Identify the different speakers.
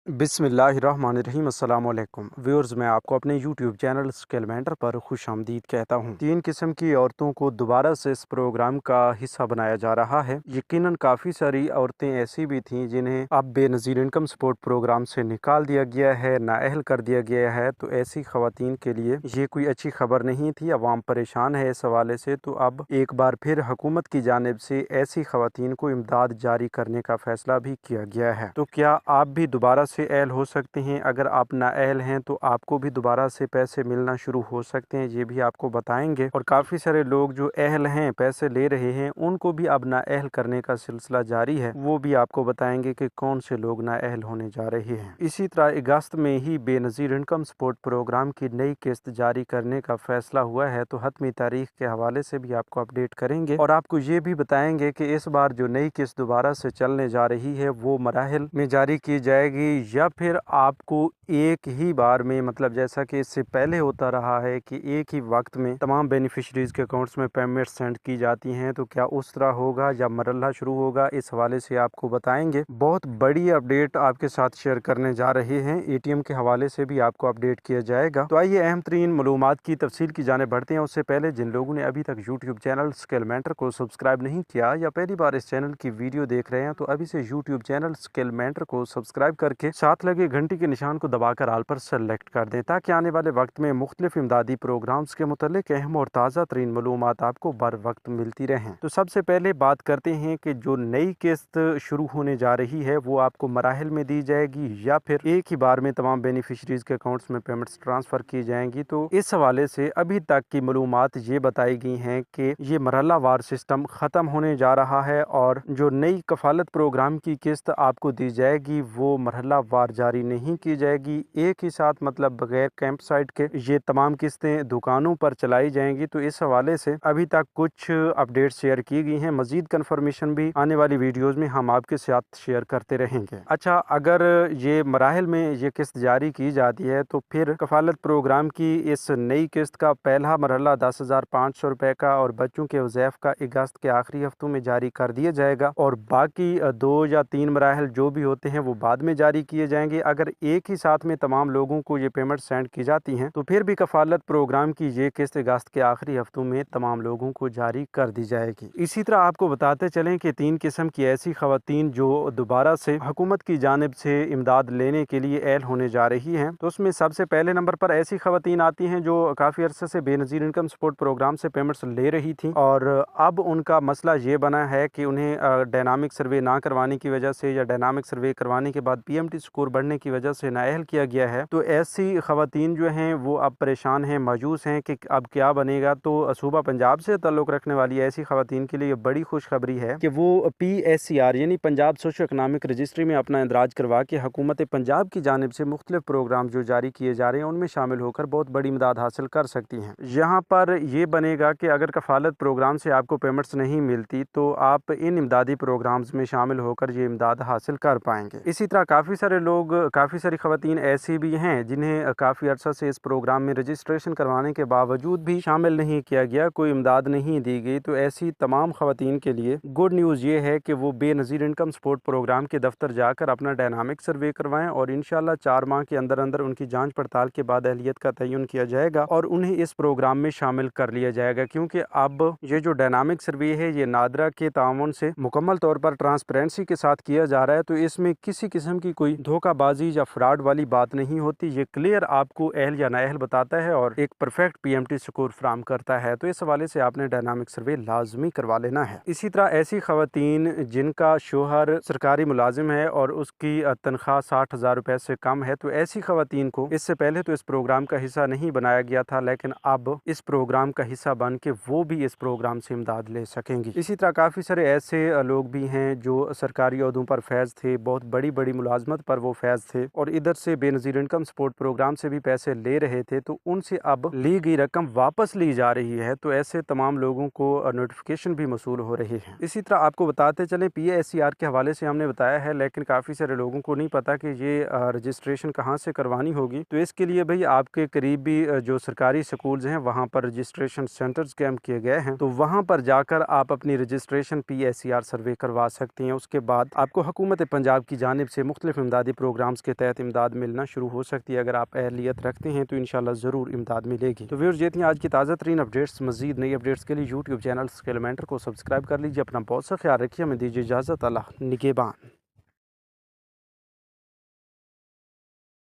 Speaker 1: बिस्मिल्लाहिर्रहमानिर्रहीम अस्सलामुअलैकुम व्यूअर्स, मैं आपको अपने यूट्यूब चैनल स्किल मेंटर पर खुशामदीद कहता हूँ। 3 किस्म की औरतों को दोबारा से इस प्रोग्राम का हिस्सा बनाया जा रहा है। यकीनन काफ़ी सारी औरतें ऐसी भी थीं जिन्हें अब बेनज़ीर इनकम सपोर्ट प्रोग्राम से निकाल दिया गया है, नाअहल कर दिया गया है। तो ऐसी ख़वातीन के लिए ये कोई अच्छी खबर नहीं थी। अवाम परेशान है इस हवाले से। तो अब एक बार फिर हुकूमत की जानिब से ऐसी ख़वातीन को इमदाद जारी करने का फ़ैसला भी किया गया है। तो क्या आप भी दोबारा से अहल हो सकते हैं? अगर आप नाअहल हैं तो आपको भी दोबारा से पैसे मिलना शुरू हो सकते हैं, ये भी आपको बताएंगे। और काफ़ी सारे लोग जो अहल हैं, पैसे ले रहे हैं, उनको भी अब नाअहल करने का सिलसिला जारी है, वो भी आपको बताएंगे कि कौन से लोग नाअहल होने जा रहे हैं। इसी तरह अगस्त में ही बेनज़ीर इनकम सपोर्ट प्रोग्राम की नई किस्त जारी करने का फैसला हुआ है। तो हतमी तारीख के हवाले से भी आपको अपडेट करेंगे और आपको ये भी बताएंगे कि इस बार जो नई किस्त दोबारा से चलने जा रही है वो मराहिल में जारी की जाएगी या फिर आपको एक ही बार में, मतलब जैसा कि इससे पहले होता रहा है कि एक ही वक्त में तमाम बेनिफिशरीज के अकाउंट्स में पेमेंट सेंड की जाती हैं, तो क्या उस तरह होगा या मरहला शुरू होगा, इस हवाले से आपको बताएंगे। बहुत बड़ी अपडेट आपके साथ शेयर करने जा रहे हैं। एटीएम के हवाले से भी आपको अपडेट किया जाएगा। तो आइए अहम तरीन मालूमात की तफसील की जाने बढ़ते हैं। उससे पहले जिन लोगों ने अभी तक यूट्यूब चैनल स्किल मेंटर को सब्सक्राइब नहीं किया या पहली बार इस चैनल की वीडियो देख रहे हैं, तो अभी से यूट्यूब चैनल स्किल मेंटर को सब्सक्राइब करके साथ लगे घंटी के निशान को दबाकर आल पर सेलेक्ट कर दें, ताकि आने वाले वक्त में मुख्तलिफ इमदादी प्रोग्राम्स के मुतालिक अहम और ताज़ा तरीन मालूमात आपको बर वक्त मिलती रहें। तो सबसे पहले बात करते हैं कि जो नई किस्त शुरू होने जा रही है वो आपको मराहिल में दी जाएगी या फिर एक ही बार में तमाम बेनिफिशरीज के अकाउंट्स में पेमेंट्स ट्रांसफ़र की जाएंगी। तो इस हवाले से अभी तक की मालूमात ये बताई गई हैं कि ये मरहला वार सिस्टम ख़त्म होने जा रहा है और जो नई कफालत प्रोग्राम की किस्त आपको दी जाएगी वो मरहला वार जारी नहीं की जाएगी। एक ही साथ, मतलब बगैर कैंप साइट के ये तमाम किस्तें दुकानों पर चलाई जाएंगी। तो इस हवाले से अभी तक कुछ अपडेट शेयर की गई हैं। मजीद कंफर्मेशन भी आने वाली वीडियोस में हम आपके साथ शेयर करते रहेंगे। अच्छा, अगर ये मराहिल में ये किस्त जारी की जाती है तो फिर कफालत प्रोग्राम की इस नई किस्त का पहला मरहला 10,500 रुपए का और बच्चों के वज़ैफ़ का अगस्त के आखिरी हफ्तों में जारी कर दिया जाएगा और बाकी 2 या 3 मराहिल जो भी होते हैं वो बाद में जारी किए जाएंगे। अगर एक ही साथ में तमाम लोगों को ये पेमेंट सेंड की जाती हैं तो फिर भी कफालत प्रोग्राम की ये किस्त अगस्त के आखिरी हफ्तों में तमाम लोगों को जारी कर दी जाएगी। इसी तरह आपको बताते चलें कि 3 किस्म की ऐसी खवातीन जो दोबारा से हुकूमत की जानिब से इमदाद लेने के लिए अहल होने जा रही हैं, तो उसमें सबसे पहले नंबर पर ऐसी खवातीन आती हैं जो काफ़ी अरसे से बेनज़ीर इनकम सपोर्ट प्रोग्राम से पेमेंट्स ले रही थी और अब उनका मसला ये बना है कि उन्हें डायनामिक सर्वे ना करवाने की वजह से या डायनामिक सर्वे करवाने के बाद पीएमटी स्कोर बढ़ने की वजह से नाअहल किया गया है। तो ऐसी खवातीन जो हैं वो अब परेशान हैं, मायूस हैं कि अब क्या बनेगा। तो सूबा पंजाब से ताल्लुक़ रखने वाली ऐसी खवातीन के लिए बड़ी खुशखबरी है कि वो PSCR यानी पंजाब सोशो इकनॉमिक रजिस्ट्री में अपना इंदराज करवा के हुकूमत पंजाब की जानिब से मुख्तलिफ प्रोग्राम जो जारी किए जा रहे हैं उनमें शामिल होकर बहुत बड़ी इमदाद हासिल कर सकती हैं। यहाँ पर यह बनेगा कि अगर कफालत प्रोग्राम से आपको पेमेंट्स नहीं मिलती तो आप इन इमदादी प्रोग्राम्स में शामिल होकर ये इमदाद हासिल कर पाएंगे। इसी तरह काफ़ी सारे लोग, काफ़ी सारी खवातीन ऐसी भी हैं जिन्हें काफ़ी अर्सा से इस प्रोग्राम में रजिस्ट्रेशन करवाने के बावजूद भी शामिल नहीं किया गया, कोई इमदाद नहीं दी गई। तो ऐसी तमाम खवातीन के लिए गुड न्यूज़ ये है कि वो बेनज़ीर इनकम सपोर्ट प्रोग्राम के दफ्तर जाकर अपना डायनामिक सर्वे करवाएं और इंशाल्लाह 4 माह के अंदर अंदर उनकी जांच पड़ताल के बाद अहलियत का तयन किया जाएगा और उन्हें इस प्रोग्राम में शामिल कर लिया जाएगा। क्योंकि अब ये जो डायनामिक सर्वे है ये नादरा के ताउन से मुकम्मल तौर पर ट्रांसपेरेंसी के साथ किया जा रहा है। तो इसमें किसी किस्म की कोई धोखाबाजी या फ्रॉड वाली बात नहीं होती। ये क्लियर आपको अहल या नाअहल बताता है और एक परफेक्ट PMT स्कोर फ्राहम करता है। तो इस हवाले से आपने डायनामिक सर्वे लाजमी करवा लेना है। इसी तरह ऐसी खवातीन जिनका शोहर सरकारी मुलाजिम है और उसकी तनख्वाह 60,000 रुपए से कम है, तो ऐसी खवातीन को इससे पहले तो इस प्रोग्राम का हिस्सा नहीं बनाया गया था, लेकिन अब इस प्रोग्राम का हिस्सा बन के वो भी इस प्रोग्राम से इमदाद ले सकेंगी। इसी तरह काफ़ी सारे ऐसे लोग भी हैं जो सरकारी ओहदों पर फैज़ थे, बहुत बड़ी बड़ी मुलाजमत पर वो फैज़ थे और इधर से बेनज़ीर इनकम सपोर्ट प्रोग्राम से भी पैसे ले रहे थे, तो उनसे अब ली गई रकम वापस ली जा रही है। तो ऐसे तमाम लोगों को नोटिफिकेशन भी मसूल हो रही है। इसी तरह आपको बताते चलें PSCR के हवाले से हमने बताया है, लेकिन काफ़ी सारे लोगों को नहीं पता कि ये रजिस्ट्रेशन कहाँ से करवानी होगी। तो इसके लिए भाई आपके करीब भी जो सरकारी स्कूल्स हैं वहाँ पर रजिस्ट्रेशन सेंटर्स कैम किए गए हैं, तो वहाँ पर जाकर आप अपनी रजिस्ट्रेशन PSCR सर्वे करवा सकते हैं। उसके बाद आपको हुकूमत पंजाब की जानिब से मुख्तलिफ इमदादी इमदादी प्रोग्राम्स के तहत इमदाद मिलना शुरू हो सकती है। अगर आप अहलियत रखते हैं तो इंशाल्लाह ज़रूर इमदाद मिलेगी। तो व्यूअर्स, ये थी आज की ताज़ा तरीन अपडेट्स। मज़ीद नई अपडेट्स के लिए यूट्यूब चैनल स्केलमेंटर को सब्सक्राइब कर लीजिए। अपना बहुत सा ख्याल रखिए। हमें दीजिए इजाज़त। अल्लाह निगहबान।